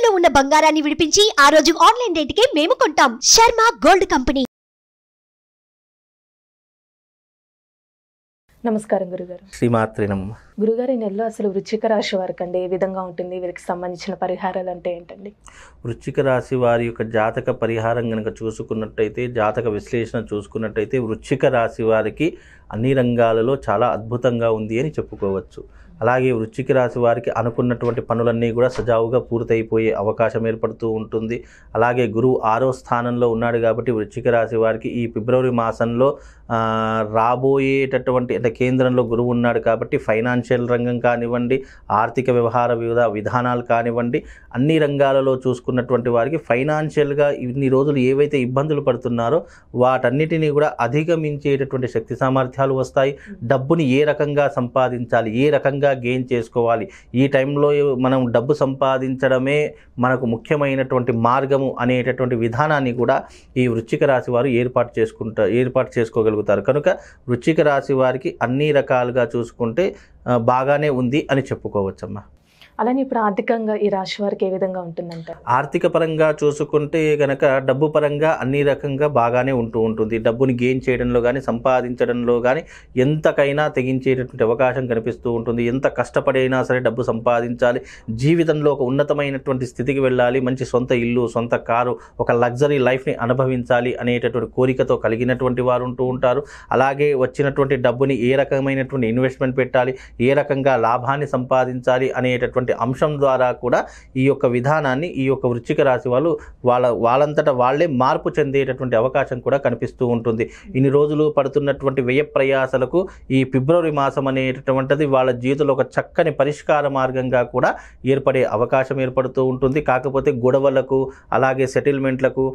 తాకట్టులో ఉన్న బంగారాన్ని విడిపించి ఆ రోజు ఆన్లైన్ రేటుకే మేము కొంటాం. Sharma gold company. నమస్కారం గురుగారు. శ్రీమాత్రి నమః. గురుగారు, ఈ నెలలో అసలు వృశ్చిక రాశి వారికి అండి ఏ విధంగా ఉంటుంది? వీరికి సంబంధించిన పరిహారాలు అంటే ఏంటండి? వృశ్చిక రాశి వారి యొక్క జాతక పరిహారం కనుక చూసుకున్నట్టయితే, జాతక విశ్లేషణ చూసుకున్నట్టయితే వృశ్చిక రాశి వారికి అన్ని రంగాలలో చాలా అద్భుతంగా ఉంది అని చెప్పుకోవచ్చు. అలాగే వృశ్చిక రాశి వారికి అనుకున్నటువంటి పనులన్నీ కూడా సజావుగా పూర్తయిపోయే అవకాశం ఏర్పడుతూ ఉంటుంది. అలాగే గురువు 6వ స్థానంలో ఉన్నాడు కాబట్టి వృశ్చిక రాశి వారికి ఈ ఫిబ్రవరి మాసంలో రాబోయేటటువంటి అంటే కేంద్రంలో గురువు ఉన్నాడు కాబట్టి ఫైనాన్షియల్ రంగం కానివ్వండి, ఆర్థిక వ్యవహార విధానాలు కానివ్వండి, అన్ని రంగాలలో చూసుకున్నటువంటి వారికి ఫైనాన్షియల్గా ఇన్ని రోజులు ఏవైతే ఇబ్బందులు పడుతున్నారో వాటన్నిటినీ కూడా అధిగమించేటటువంటి శక్తి సామర్థ్యాలు వస్తాయి. డబ్బుని ఏ రకంగా సంపాదించాలి, ఏ రకంగా గెయిన్ చేసుకోవాలి, ఈ టైంలో మనం డబ్బు సంపాదించడమే మనకు ముఖ్యమైనటువంటి మార్గము అనేటటువంటి విధానాన్ని కూడా ఈ వృశ్చిక రాశి వారు ఏర్పాటు చేసుకోగలుగుతారు. కనుక వృశ్చిక రాశి వారికి అన్ని రకాలుగా చూసుకుంటే బాగానే ఉంది అని చెప్పుకోవచ్చమ్మా. అలానే ఇప్పుడు ఆర్థికంగా ఈ రాశి వారికి ఏ విధంగా ఉంటుందంటారు? ఆర్థిక పరంగా చూసుకుంటే కనుక డబ్బు పరంగా అన్ని రకంగా బాగానే ఉంటుంది. డబ్బుని గెయిన్ చేయడంలో కానీ సంపాదించడంలో కానీ ఎంతకైనా తెగించేటటువంటి అవకాశం కనిపిస్తూ ఉంటుంది. ఎంత కష్టపడైనా సరే డబ్బు సంపాదించాలి, జీవితంలో ఒక ఉన్నతమైనటువంటి స్థితికి వెళ్ళాలి, మంచి సొంత ఇల్లు, సొంత కారు, ఒక లగ్జరీ లైఫ్ని అనుభవించాలి అనేటటువంటి కోరికతో కలిగినటువంటి వారు ఉంటూ ఉంటారు. అలాగే వచ్చినటువంటి డబ్బుని ఏ రకమైనటువంటి ఇన్వెస్ట్మెంట్ పెట్టాలి, ఏ రకంగా లాభాన్ని సంపాదించాలి అనేటటువంటి అంశం ద్వారా కూడా ఈ యొక్క విధానాన్ని ఈ యొక్క వృశ్చిక రాశి వాళ్ళు వాళ్ళంతటా వాళ్ళే మార్పు చెందేటటువంటి అవకాశం కూడా కనిపిస్తూ ఉంటుంది. ఇన్ని రోజులు పడుతున్నటువంటి వ్యయ ప్రయాసలకు ఈ ఫిబ్రవరి మాసం అనేటటువంటిది వాళ్ళ జీవితంలో ఒక చక్కని పరిష్కార మార్గంగా కూడా ఏర్పడే అవకాశం ఏర్పడుతూ ఉంటుంది. కాకపోతే గొడవలకు, అలాగే సెటిల్మెంట్లకు,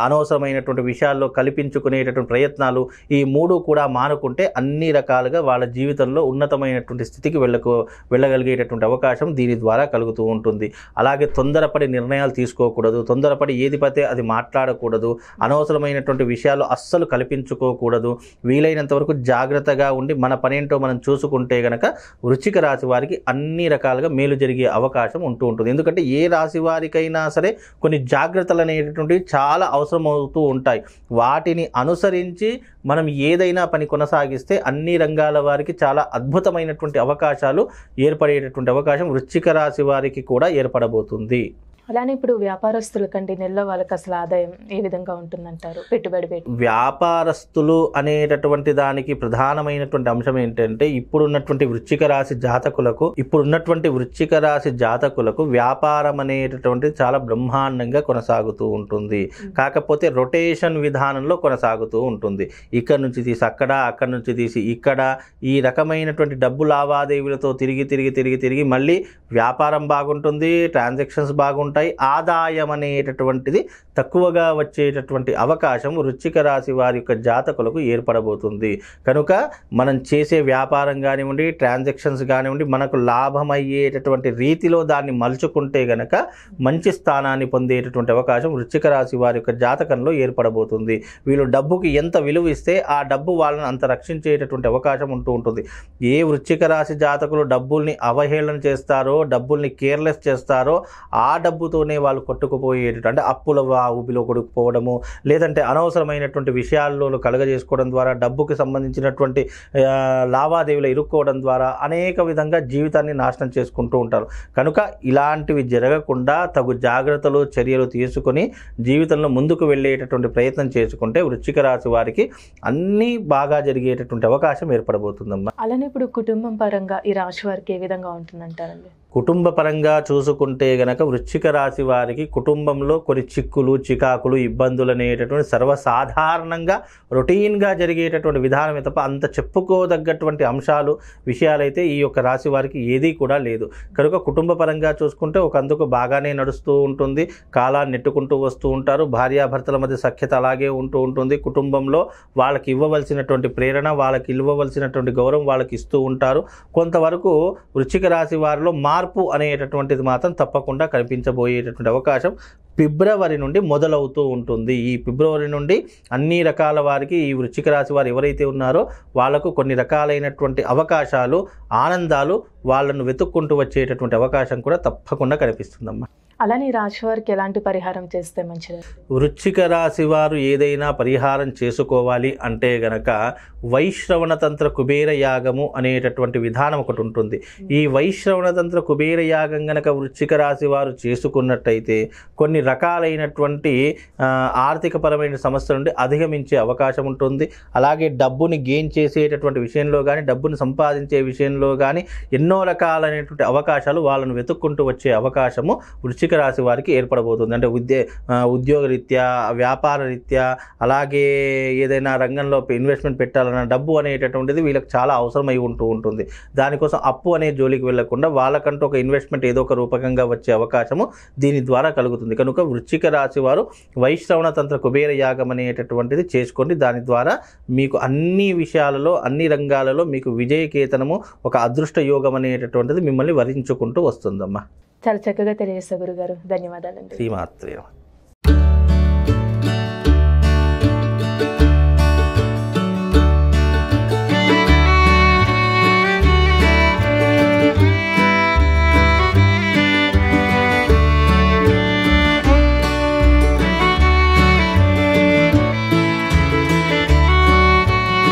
అనవసరమైనటువంటి విషయాల్లో కల్పించుకునేటటువంటి ప్రయత్నాలు ఈ మూడు కూడా మానుకుంటే అన్ని రకాలుగా వాళ్ళ జీవితంలో ఉన్నతమైనటువంటి స్థితికి వెళ్ళగలిగేటటువంటి అవకాశం దీని ద్వారా కలుగుతూ ఉంటుంది. అలాగే తొందరపడి నిర్ణయాలు తీసుకోకూడదు, తొందరపడి ఏది పడితే అది మాట్లాడకూడదు, అనవసరమైనటువంటి విషయాలు అస్సలు కల్పించుకోకూడదు. వీలైనంత వరకు జాగ్రత్తగా ఉండి మన పనేంటో మనం చూసుకుంటే గనక వృశ్చిక రాశి వారికి అన్ని రకాలుగా మేలు జరిగే అవకాశం ఉంటూ ఉంటుంది. ఎందుకంటే ఏ రాశి వారికైనా సరే కొన్ని జాగ్రత్తలు అనేటటువంటివి చాలా అవసరం అవుతూ ఉంటాయి. వాటిని అనుసరించి మనం ఏదైనా పని కొనసాగిస్తే అన్ని రంగాల వారికి చాలా అద్భుతమైనటువంటి అవకాశాలు ఏర్పడేటటువంటి అవకాశం వృశ్చిక రాశి వారికి కూడా ఏర్పడబోతుంది. అలానే ఇప్పుడు వ్యాపారస్తులకండి నెలలో వాళ్ళకి అసలు ఆదాయం ఏ విధంగా ఉంటుందంటారు? పెట్టుబడి వ్యాపారస్తులు అనేటటువంటి దానికి ప్రధానమైనటువంటి అంశం ఏంటంటే ఇప్పుడున్నటువంటి వృశ్చిక రాశి జాతకులకు వ్యాపారం అనేటటువంటి చాలా బ్రహ్మాండంగా కొనసాగుతూ ఉంటుంది. కాకపోతే రొటేషన్ విధానంలో కొనసాగుతూ ఉంటుంది. ఇక్కడ నుంచి తీసి అక్కడ నుంచి తీసి ఇక్కడ, ఈ రకమైనటువంటి డబ్బు లావాదేవీలతో తిరిగి మళ్ళీ వ్యాపారం బాగుంటుంది, ట్రాన్సాక్షన్స్ బాగుంటాయి, ఆదాయం అనేటటువంటిది తక్కువగా వచ్చేటటువంటి అవకాశం వృశ్చిక రాశి వారి యొక్క జాతకులకు ఏర్పడబోతుంది. కనుక మనం చేసే వ్యాపారం కానివ్వండి, ట్రాన్సాక్షన్స్ కానివ్వండి, మనకు లాభమయ్యేటటువంటి రీతిలో దాన్ని మలుచుకుంటే గనక మంచి స్థానాన్ని పొందేటటువంటి అవకాశం వృశ్చిక రాశి వారి యొక్క జాతకంలో ఏర్పడబోతుంది. వీళ్ళు డబ్బుకి ఎంత విలువ ఇస్తే ఆ డబ్బు వాళ్ళని అంత రక్షించేటటువంటి అవకాశం ఉంటూ ఉంటుంది. ఏ వృశ్చిక రాశి జాతకులు డబ్బుల్ని అవహేళన చేస్తారో, డబ్బుల్ని కేర్లెస్ చేస్తారో ఆ డబ్బుతోనే వాళ్ళు కొట్టుకుపోయేటట్టు, అంటే అప్పుల ఊబిలో కొడుకుపోవడము, లేదంటే అనవసరమైనటువంటి విషయాల్లో కలగజేసుకోవడం ద్వారా, డబ్బుకి సంబంధించినటువంటి లావాదేవీలు ఇరుక్కోవడం ద్వారా అనేక విధంగా జీవితాన్ని నాశనం చేసుకుంటూ ఉంటారు. కనుక ఇలాంటివి జరగకుండా తగు జాగ్రత్తలు, చర్యలు తీసుకొని జీవితంలో ముందుకు వెళ్ళేటటువంటి ప్రయత్నం చేసుకుంటే వృశ్చిక రాశి వారికి అన్నీ బాగా జరిగేటటువంటి అవకాశం ఏర్పడబోతుందమ్మా. అలానే ఇప్పుడు కుటుంబం పరంగా ఈ రాశి వారికి ఏ విధంగా ఉంటుందంటారండి? కుటుంబ పరంగా చూసుకుంటే గనక వృశ్చిక రాశి వారికి కుటుంబంలో కొన్ని చిక్కులు, చికాకులు, ఇబ్బందులు అనేటటువంటి సర్వసాధారణంగా రొటీన్గా జరిగేటటువంటి విధానమే తప్ప అంత చెప్పుకోదగ్గటువంటి విషయాలైతే ఈ యొక్క రాశి వారికి ఏదీ కూడా లేదు. కనుక కుటుంబ పరంగా చూసుకుంటే ఒకందుకు బాగానే నడుస్తూ ఉంటుంది, కాలాన్ని నెట్టుకుంటూ వస్తూ ఉంటారు. భార్యాభర్తల మధ్య సఖ్యత అలాగే ఉంటూ ఉంటుంది. కుటుంబంలో వాళ్ళకి ఇవ్వవలసినటువంటి ప్రేరణ, వాళ్ళకి ఇవ్వవలసినటువంటి గౌరవం వాళ్ళకి ఇస్తూ ఉంటారు. కొంతవరకు వృశ్చిక రాశి వారిలో మార్పు అనేటటువంటిది మాత్రం తప్పకుండా కనిపించబోయేటటువంటి అవకాశం ఫిబ్రవరి నుండి మొదలవుతూ ఉంటుంది. ఈ ఫిబ్రవరి నుండి అన్ని రకాల వారికి, ఈ వృశ్చిక రాశి వారు ఎవరైతే ఉన్నారో వాళ్లకు కొన్ని రకాలైనటువంటి అవకాశాలు, ఆనందాలు వాళ్ళను వెతుక్కుంటూ వచ్చేటటువంటి అవకాశం కూడా తప్పకుండా కనిపిస్తుందమ్మా. అలానే ఈ రాశి వారికి ఎలాంటి పరిహారం చేస్తే మంచిది? వృశ్చిక రాశి వారు ఏదైనా పరిహారం చేసుకోవాలి అంటే గనక వైశ్రవణ తంత్ర కుబేర యాగము అనేటటువంటి విధానం ఒకటి ఉంటుంది. ఈ వైశ్రవణ తంత్ర కుబేర యాగం గనక వృశ్చిక రాశి వారు చేసుకున్నట్టయితే కొన్ని రకాలైనటువంటి ఆర్థిక పరమైన సమస్యల నుండి అధిగమించే అవకాశం ఉంటుంది. అలాగే డబ్బుని గెయిన్ చేసేటటువంటి విషయంలో కానీ, డబ్బుని సంపాదించే విషయంలో కానీ ఎన్నో రకాలైనటువంటి అవకాశాలు వాళ్ళను వెతుక్కుంటూ వచ్చే అవకాశము వృశ్చిక రాశి వారికి ఏర్పడబోతుంది. అంటే ఉద్యోగ రీత్యా, వ్యాపార రీత్యా, అలాగే ఏదైనా రంగంలో ఇన్వెస్ట్మెంట్ పెట్టాలన్న డబ్బు అనేటటువంటిది వీళ్ళకి చాలా అవసరమై ఉంటుంది. దానికోసం అప్పు అనే జోలికి వెళ్లకుండా వాళ్ళకంటూ ఒక ఇన్వెస్ట్మెంట్ ఏదో ఒక రూపకంగా వచ్చే అవకాశము దీని ద్వారా కలుగుతుంది. కనుక వృశ్చిక రాశి వారు వైశ్రవణ తంత్ర కుబేర యాగం అనేటటువంటిది చేసుకోండి. దాని ద్వారా మీకు అన్ని విషయాలలో, అన్ని రంగాలలో మీకు విజయకేతనము, ఒక అదృష్ట యోగం అనేటటువంటిది మిమ్మల్ని వరించుకుంటూ వస్తుందమ్మా. చాలా చక్కగా తెలియజేస్తారు గురుగారు. ధన్యవాదాలండి. శ్రీమాత్రే నమః.